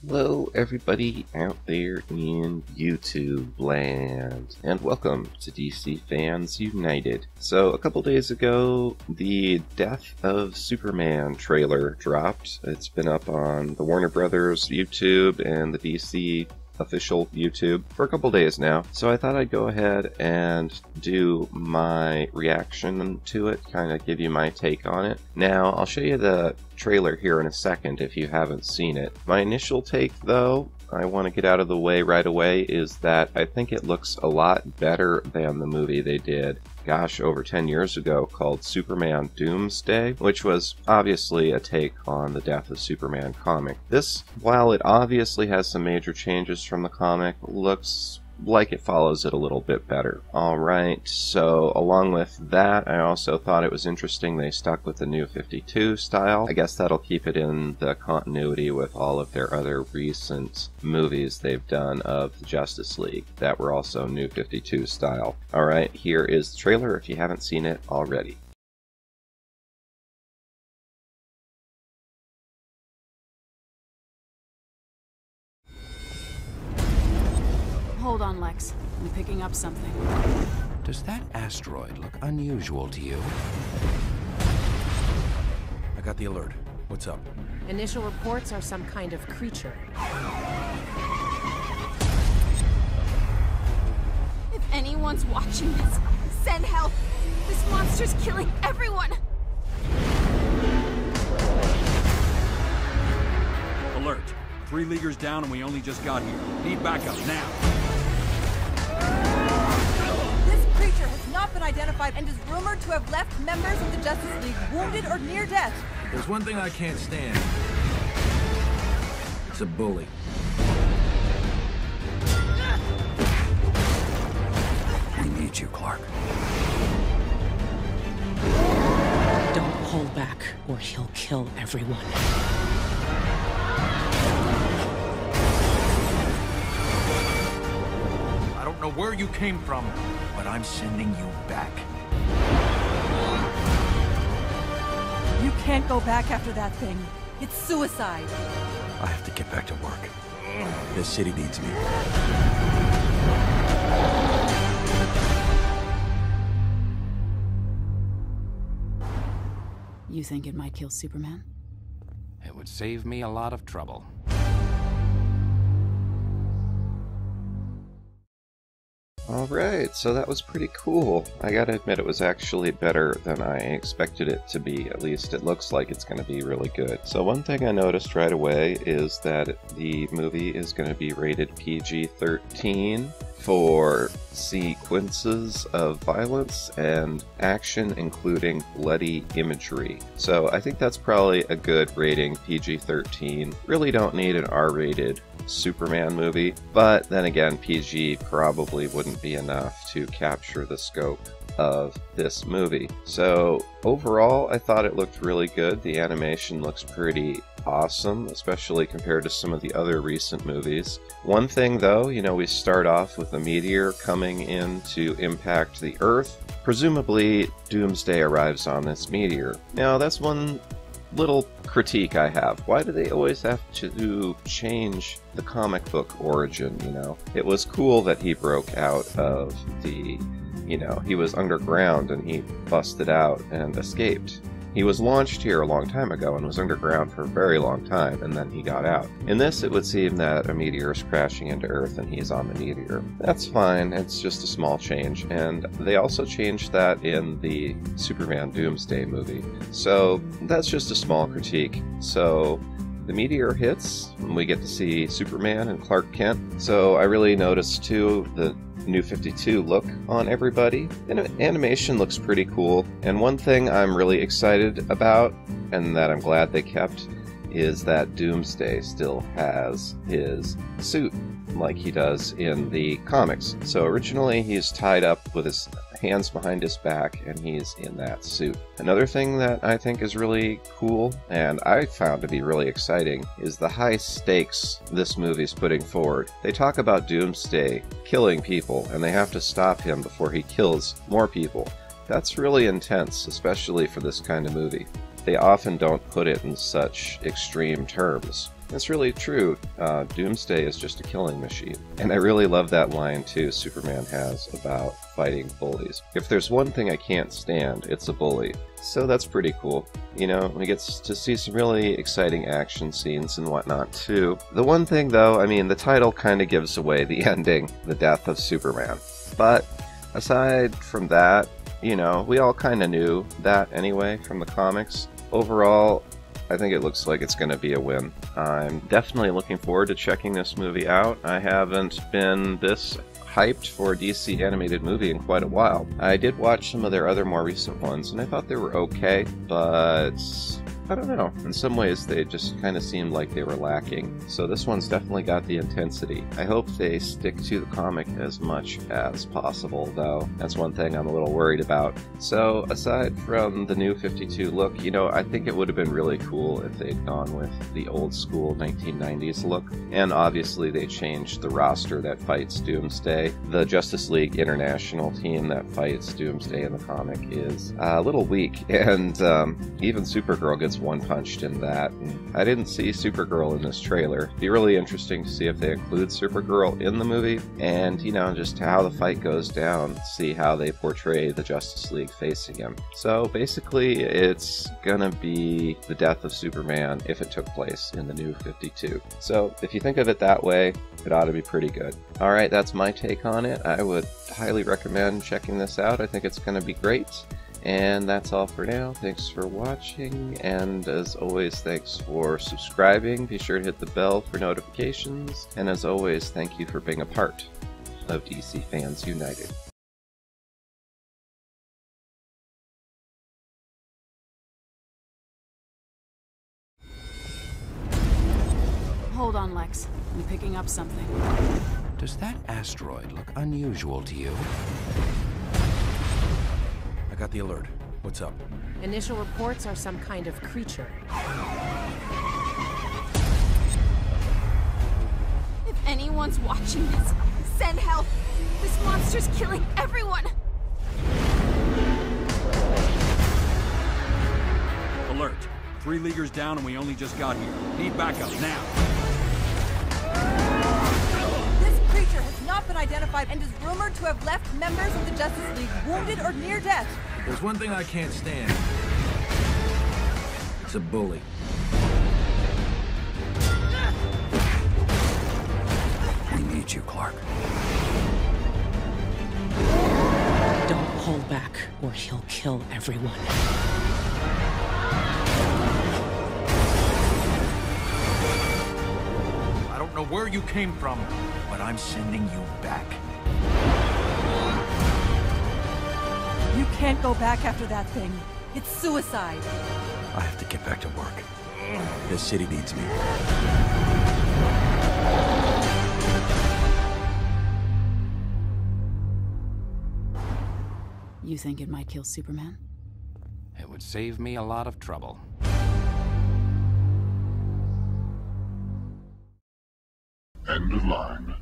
Hello everybody out there in YouTube land, and welcome to DC Fans United. So a couple days ago, the Death of Superman trailer dropped. It's been up on the Warner Brothers YouTube and the DC official YouTube for a couple days now, so I thought I'd go ahead and do my reaction to it, kind of give you my take on it. Now, I'll show you the trailer here in a second if you haven't seen it. My initial take, though, I want to get out of the way right away, is that I think it looks a lot better than the movie they did, gosh, over 10 years ago, called Superman Doomsday, which was obviously a take on the Death of Superman comic. This, while it obviously has some major changes from the comic, looks like it follows it a little bit better. Alright, so along with that, I also thought it was interesting they stuck with the New 52 style. I guess that'll keep it in the continuity with all of their other recent movies they've done of the Justice League that were also New 52 style. Alright, here is the trailer if you haven't seen it already. Hold on, Lex. I'm picking up something. Does that asteroid look unusual to you? I got the alert. What's up? Initial reports are some kind of creature. If anyone's watching this, send help! This monster's killing everyone! Alert. 3 leaguers down and we only just got here. Need backup now. This creature has not been identified and is rumored to have left members of the Justice League wounded or near death. There's one thing I can't stand. It's a bully. We need you, Clark. Don't hold back, or he'll kill everyone. I don't know where you came from, but I'm sending you back. You can't go back after that thing. It's suicide. I have to get back to work. This city needs me. You think it might kill Superman? It would save me a lot of trouble. Alright, so that was pretty cool. I gotta admit it was actually better than I expected it to be. At least it looks like it's gonna be really good. So one thing I noticed right away is that the movie is gonna be rated PG-13 for sequences of violence and action, including bloody imagery. So I think that's probably a good rating, PG-13. Really don't need an R-rated Superman movie, but then again, PG probably wouldn't be enough to capture the scope of this movie. So overall, I thought it looked really good. The animation looks pretty awesome, especially compared to some of the other recent movies. One thing though, you know, we start off with a meteor coming in to impact the Earth. Presumably, Doomsday arrives on this meteor. Now, that's one little critique I have. Why do they always have to change the comic book origin, you know? It was cool that he broke out of the, you know, he was underground and he busted out and escaped. He was launched here a long time ago and was underground for a very long time, and then he got out. In this, it would seem that a meteor is crashing into Earth and he's on the meteor. That's fine, it's just a small change, and they also changed that in the Superman Doomsday movie. So that's just a small critique. So the meteor hits, and we get to see Superman and Clark Kent. So I really noticed, too, the New 52 look on everybody. And animation looks pretty cool. And one thing I'm really excited about, and that I'm glad they kept, is that Doomsday still has his suit like he does in the comics. So originally he's tied up with his hands behind his back and he's in that suit. Another thing that I think is really cool and I found to be really exciting is the high stakes this movie's putting forward. They talk about Doomsday killing people and they have to stop him before he kills more people. That's really intense, especially for this kind of movie. They often don't put it in such extreme terms. That's really true. Doomsday is just a killing machine. And I really love that line, too, Superman has about fighting bullies. If there's one thing I can't stand, it's a bully. So that's pretty cool. You know, we get to see some really exciting action scenes and whatnot, too. The one thing, though, I mean, the title kind of gives away the ending, the death of Superman. But aside from that, you know, we all kind of knew that anyway from the comics. Overall, I think it looks like it's going to be a win. I'm definitely looking forward to checking this movie out. I haven't been this hyped for a DC animated movie in quite a while. I did watch some of their other more recent ones, and I thought they were okay, but I don't know. In some ways, they just kind of seemed like they were lacking. So this one's definitely got the intensity. I hope they stick to the comic as much as possible, though. That's one thing I'm a little worried about. So aside from the new 52 look, you know, I think it would have been really cool if they'd gone with the old school 1990s look. And obviously they changed the roster that fights Doomsday. The Justice League International team that fights Doomsday in the comic is a little weak, and even Supergirl gets one-punched in that. And I didn't see Supergirl in this trailer. It'd be really interesting to see if they include Supergirl in the movie, and, you know, just how the fight goes down, see how they portray the Justice League facing him. So basically, it's gonna be the death of Superman if it took place in the new 52. So if you think of it that way, it ought to be pretty good. Alright, that's my take on it. I would highly recommend checking this out. I think it's gonna be great. And that's all for now. Thanks for watching, and as always, thanks for subscribing. Be sure to hit the bell for notifications, and as always, thank you for being a part of DC Fans United. Hold on, Lex. I'm picking up something. Does that asteroid look unusual to you? I got the alert. What's up? Initial reports are some kind of creature. If anyone's watching this, send help! This monster's killing everyone! Alert. 3 Leaguers down and we only just got here. Need backup now. This creature has not been identified and is rumored to have left members of the Justice League wounded or near death. There's one thing I can't stand. It's a bully. We need you, Clark. Don't hold back, or he'll kill everyone. I don't know where you came from, but I'm sending you back. You can't go back after that thing. It's suicide. I have to get back to work. This city needs me. You think it might kill Superman? It would save me a lot of trouble. End of line.